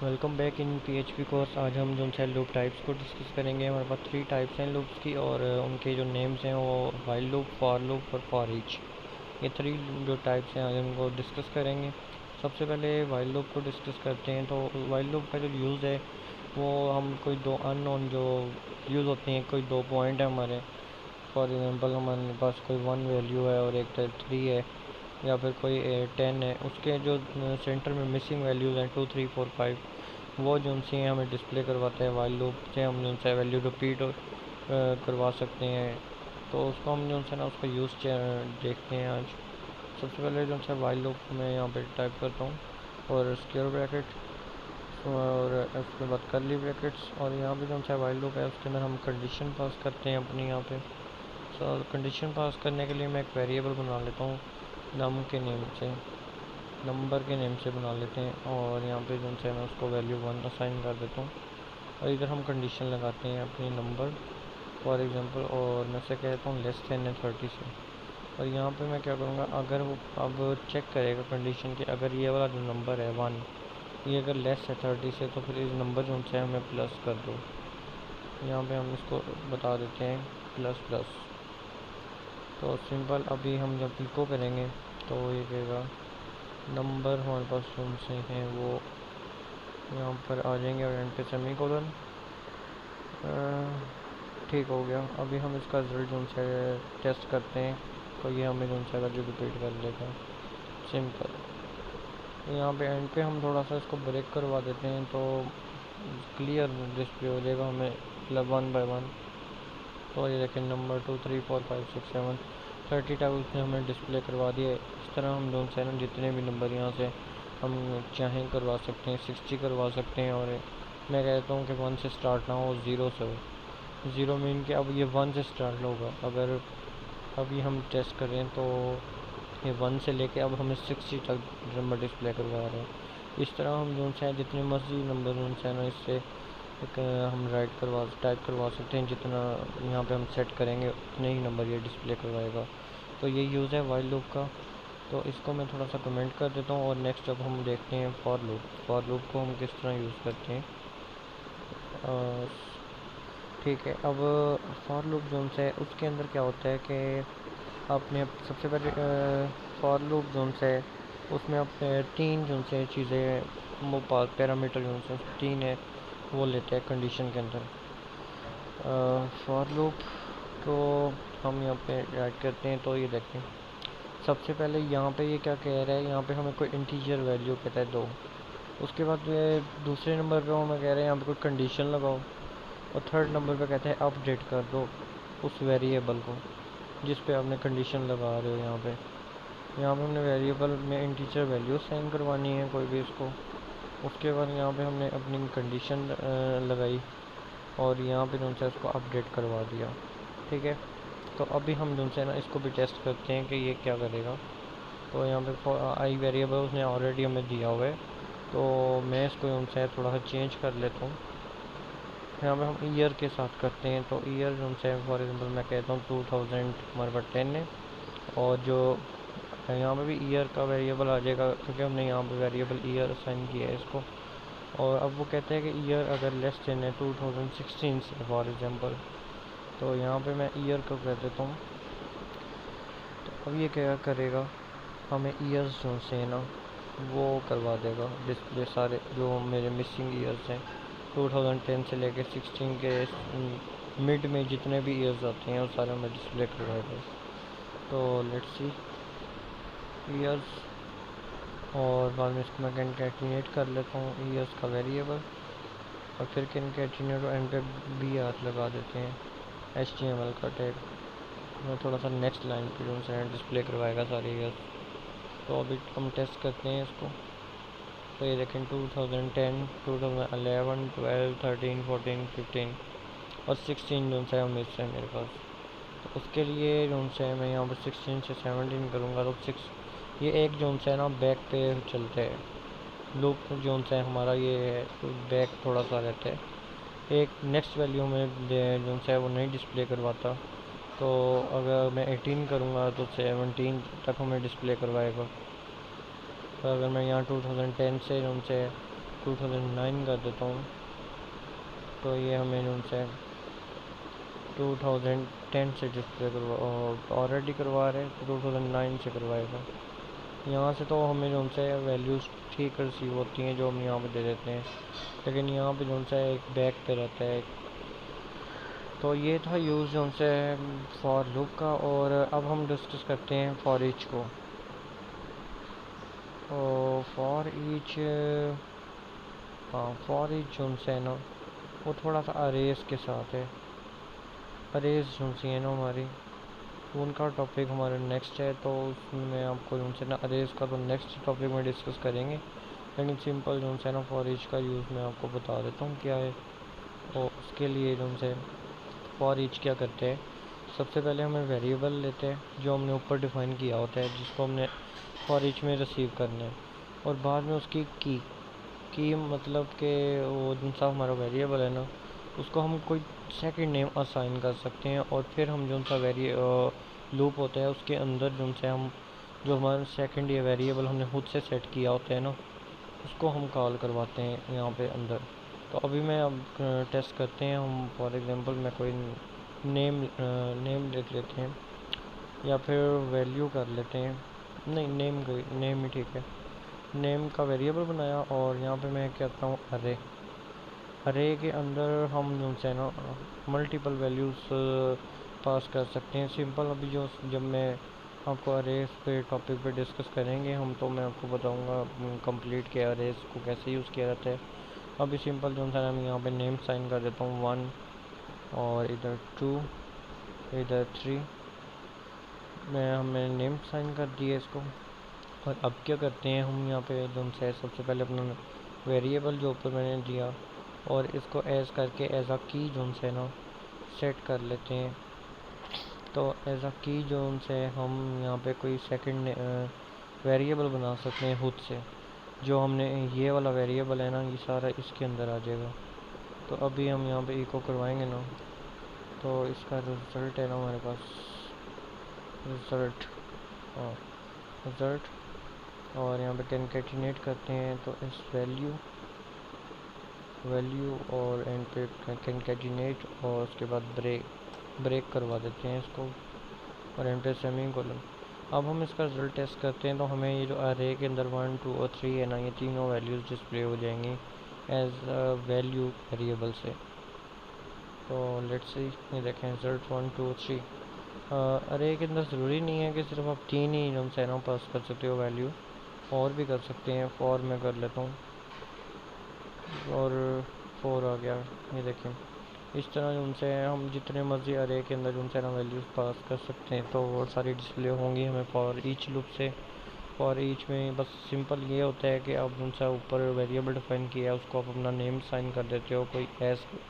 Welcome back in PHP course. आज हम जो है लूप टाइप्स को डिस्कस करेंगे। हमारे पास 3 टाइप्स हैं लूप्स की, और उनके जो नेम्स हैं वो वाइल लूप, फॉर लूप और फॉर ईच। ये 3 जो टाइप्स हैं आज हम उनको डिस्कस करेंगे। सबसे पहले वाइल लूप को डिस्कस करते हैं। तो वाइल लूप का जो यूज़ है वो हम कोई दो अननोन जो यूज़ होती हैं, कोई 2 पॉइंट है हमारे। फॉर एग्ज़ाम्पल हमारे पास कोई 1 वैल्यू है और एक 3 है, या फिर कोई 10 है। उसके जो सेंटर में मिसिंग वैल्यूज़ हैं 2, 3, 4, 5, वो जो सी हैं हमें डिस्प्ले करवाते हैं। वाइल लूप से हम जो है वैल्यू रिपीट करवा सकते हैं। तो उसको हम जो है ना उसका यूज़ देखते हैं आज। सबसे पहले जो है वाइल लूप मैं यहाँ पे टाइप करता हूँ, और स्क्वायर ब्रैकेट, और उसके बाद कर्ली ब्रैकेट्स, और यहाँ पे जो है वाइल लूप है उसके अंदर हम कंडीशन पास करते हैं अपनी यहाँ पे। कंडीशन पास करने के लिए मैं एक वेरिएबल बना लेता हूँ नम के नेम से, नंबर के नेम से बना लेते हैं, और यहाँ पे जो है मैं उसको वैल्यू 1 असाइन कर देता हूँ। और इधर हम कंडीशन लगाते हैं अपनी नंबर फॉर एग्जांपल, और मैं से कहता हूँ लेस देन है 30 से। और यहाँ पे मैं क्या करूँगा, अगर वो अब चेक करेगा कंडीशन की, अगर ये वाला जो नंबर है 1 ये अगर लेस है 30 से, तो फिर इस नंबर जो है हमें प्लस कर दो। यहाँ पे हम इसको बता देते हैं प्लस प्लस। तो सिंपल अभी हम जब इको करेंगे तो ये कहेगा नंबर हमारे पास कौन से हैं वो यहाँ पर आ जाएंगे, और एंड पे सेमी कोलन। ठीक हो गया। अभी हम इसका रिजल्ट जो है टेस्ट करते हैं, तो ये हमें जो है वैल्यू रिपीट कर लेगा। सिंपल। तो यहाँ पे एंड पे हम थोड़ा सा इसको ब्रेक करवा देते हैं, तो क्लियर डिस्प्ले हो जाएगा हमें मतलब 1 बाय 1। तो ये देखें नंबर 2, 3, 4, 5, 6, 7, 30 तक उसने हमें डिस्प्ले करवा दिए। इस तरह हम जो है ना जितने भी नंबर यहाँ से हम चाहें करवा सकते हैं, 60 करवा सकते हैं। और मैं कहता हूँ कि 1 से स्टार्ट ना हो, 0 से हो। 0 मीन के अब ये 1 से स्टार्ट होगा। अगर अभी हम टेस्ट करें तो ये 1 से लेके अब हमें 60 तक नंबर डिस्प्ले करवा रहे हैं। इस तरह हम जो है जितने मर्जी नंबर जो है ना इससे एक हम टाइप करवा सकते हैं। जितना यहाँ पे हम सेट करेंगे उतने ही नंबर ये डिस्प्ले करवाएगा। तो ये यूज़ है वाइल लूप का। तो इसको मैं थोड़ा सा कमेंट कर देता हूँ, और नेक्स्ट अब हम देखते हैं फॉर लूप। फॉर लूप को हम किस तरह यूज़ करते हैं। ठीक है। अब फॉर लूप जोन से उसके अंदर क्या होता है कि आपने सबसे पहले फॉर लूप जोन से उसमें आप 3 जोन से चीज़ें वो पैरामीटर जोन से 3 है वो लेते हैं कंडीशन के अंदर। फॉर लूप तो हम यहाँ पे ऐड करते हैं। तो ये देखें सबसे पहले यहाँ पे ये क्या कह रहा है, यहाँ पे हमें कोई इंटीजर वैल्यू कहता है 2। उसके बाद दूसरे नंबर पे हमें कह रहे हैं यहाँ पे कोई कंडीशन लगाओ, और थर्ड नंबर पे कहते हैं अपडेट कर दो उस वेरिएबल को जिस पे आपने कंडीशन लगा रहे हो। यहाँ पे हमने वेरिएबल में इंटीजर वैल्यू साइन करवानी है कोई भी इसको। उसके बाद यहाँ पे हमने अपनी कंडीशन लगाई, और यहाँ पे जो है उसको अपडेट करवा दिया। ठीक है। तो अभी हम जो है ना इसको भी टेस्ट करते हैं कि ये क्या करेगा। तो यहाँ पे आई वेरिएबल उसने ऑलरेडी हमें दिया हुआ है, तो मैं इसको जो है थोड़ा सा चेंज कर लेता हूँ। यहाँ पे हम ईयर के साथ करते हैं। तो ईयर जो है फॉर एग्जांपल मैं कहता हूँ 2000 हमारे पास 10 है, और जो यहाँ पे भी ईयर का वेरिएबल आ जाएगा क्योंकि हमने यहाँ पे वेरिएबल ईयर असाइन किया है इसको। और अब वो कहते हैं कि ईयर अगर लेस देन है 2016 से फॉर एग्जांपल, तो यहाँ पे मैं ईयर को कर देता हूँ। तो अब ये क्या करेगा, हमें ईयर्स जो से ना वो करवा देगा डिस्प्ले, सारे जो मेरे मिसिंग ईयर्स हैं 2010 से लेके 16 के मिड में जितने भी ईयर्स आते हैं वो सारे मैं डिस्प्ले करवाएगा। तो लेट्स सी ईयर्स, और बाद में इसको मैं कंकैटिनेट कर लेता हूँ ईयर्स का वेरिएबल, और फिर कंकैटिनेट एंड पे बी आर लगा देते हैं HTML का टैग। मैं थोड़ा सा नेक्स्ट लाइन पे जो है डिस्प्ले करवाएगा सारे ईयर्स। तो अभी हम टेस्ट करते हैं इसको। तो ये देखें 2010, 2011, 12, 13, 14, 15 और 16 जो है मिस है मेरे पास। तो उसके लिए जो है मैं यहाँ पर 16 से 17 करूँगा। तो 6 ये एक जो है ना बैक पे चलता है लूप जो है हमारा, ये है तो बैक थोड़ा सा रहता है। एक नेक्स्ट वैल्यू में जो है वो नहीं डिस्प्ले करवाता। तो अगर मैं 18 करूँगा तो 17 तक हमें डिस्प्ले करवाएगा। तो अगर मैं यहाँ 2010 से जो है 2009 कर देता हूँ। तो ये हमें जो से 2010 से डिस्प्ले करवा ऑलरेडी करवा रहे तो 2009 से करवाएगा। यहाँ से तो हमें जो से वैल्यूज़ ठीक रिसीव होती हैं जो हम यहाँ पे दे देते हैं, लेकिन यहाँ पे जो से एक बैक पे रहता है। तो ये था यूज़ जो से फॉर लूप का। और अब हम डिस्कस करते हैं फॉर ईच को। तो फॉर ईच, हाँ फॉर ईच जो है ना वो थोड़ा सा अरेज के साथ है। अरेज जो सी है ना हमारी, उनका टॉपिक हमारा नेक्स्ट है, तो उसमें आपको जो है ना अरेज का तो नेक्स्ट टॉपिक में डिस्कस करेंगे। लेकिन सिंपल जो है ना फॉर ईच का यूज़ मैं आपको बता देता हूँ क्या है। और उसके लिए जो से फॉर ईच क्या करते हैं, सबसे पहले हमें वेरिएबल लेते हैं जो हमने ऊपर डिफ़ाइन किया होता है, जिसको हमने फॉर ईच में रिसीव करना है। और बाद में उसकी की मतलब कि वो जो सा हमारा वेरिएबल है ना उसको हम कोई सेकंड नेम असाइन कर सकते हैं। और फिर हम जो सा लूप होता है उसके अंदर जो से हम जो हमारा सेकंड ये वेरिएबल हमने खुद से सेट किया होता है ना उसको हम कॉल करवाते हैं यहाँ पे अंदर। तो अभी मैं अब टेस्ट करते हैं हम। फॉर एग्जांपल मैं कोई नेम लिख लेते हैं या फिर वैल्यू कर लेते हैं। नहीं, नेम ही ठीक है। नेम का वेरिएबल बनाया और यहाँ पे मैं कहता हूँ अरे। अरे के अंदर हम जो है ना मल्टीपल वैल्यूज़ पास कर सकते हैं। सिंपल अभी जो जब मैं आपको अरेज पे टॉपिक पे डिस्कस करेंगे हम, तो मैं आपको बताऊंगा कंप्लीट के अरेज को कैसे यूज़ किया जाता है। अभी सिंपल जो है मैं यहाँ पे नेम साइन कर देता हूँ 1 और इधर 2 इधर 3। हमने नेम साइन कर दिया इसको। और अब क्या करते हैं हम यहाँ पे जो है सबसे पहले अपना वेरिएबल जो ऊपर मैंने दिया और इसको एज करके एज अ की जो है ना सेट कर लेते हैं। तो एज अ की जो से हम यहाँ पे कोई सेकंड वेरिएबल बना सकते हैं खुद से। जो हमने ये वाला वेरिएबल है ना ये सारा इसके अंदर आ जाएगा। तो अभी हम यहाँ पे इको करवाएंगे ना तो इसका रिज़ल्ट है ना हमारे पास रिज़ल्ट, हाँ रिज़ल्ट। और यहाँ पे कॉन्कैटिनेट करते हैं तो इस वैल्यू और एंड पे कॉन्कैटिनेट और उसके बाद ब्रेक करवा देते हैं इसको और एंड पे सेमीकोलन। अब हम इसका रिजल्ट टेस्ट करते हैं तो हमें ये जो अरे के अंदर 1 2 और 3 है ना ये तीनों वैल्यूज़ डिस्प्ले हो जाएंगी एज वैल्यू वेरिएबल से। तो लेट्स सी, ये देखें रिजल्ट 1 2 3। अरे के अंदर ज़रूरी नहीं है कि सिर्फ आप तीन ही जो है ना पास कर सकते हो वैल्यू, और भी कर सकते हैं। फॉर मैं कर लेता हूँ और 4 आ गया। ये देखें इस तरह उनसे हम जितने मर्जी अरे के अंदर उनसे ना वैल्यूज़ पास कर सकते हैं तो वो सारी डिस्प्ले होंगी हमें फॉर ईच लूप से। फॉर ईच में बस सिंपल ये होता है कि आप उनसे ऊपर वेरिएबल डिफाइन किया है उसको आप अपना नेम साइन कर देते हो कोई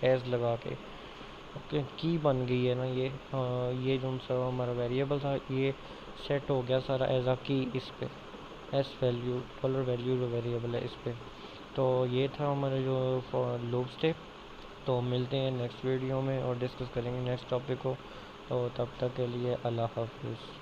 एज लगा के। ओके, की बन गई है ना ये जो सा हमारा वेरिएबल था ये सेट हो गया सारा एज आ की इस पे एस वैल्यू डॉलर वैल्यू जो वेरिएबल है इस पे। तो ये था हमारे जो लूप्स थे। तो मिलते हैं नेक्स्ट वीडियो में और डिस्कस करेंगे नेक्स्ट टॉपिक को। तो तब तक के लिए अल्लाह हाफिज़।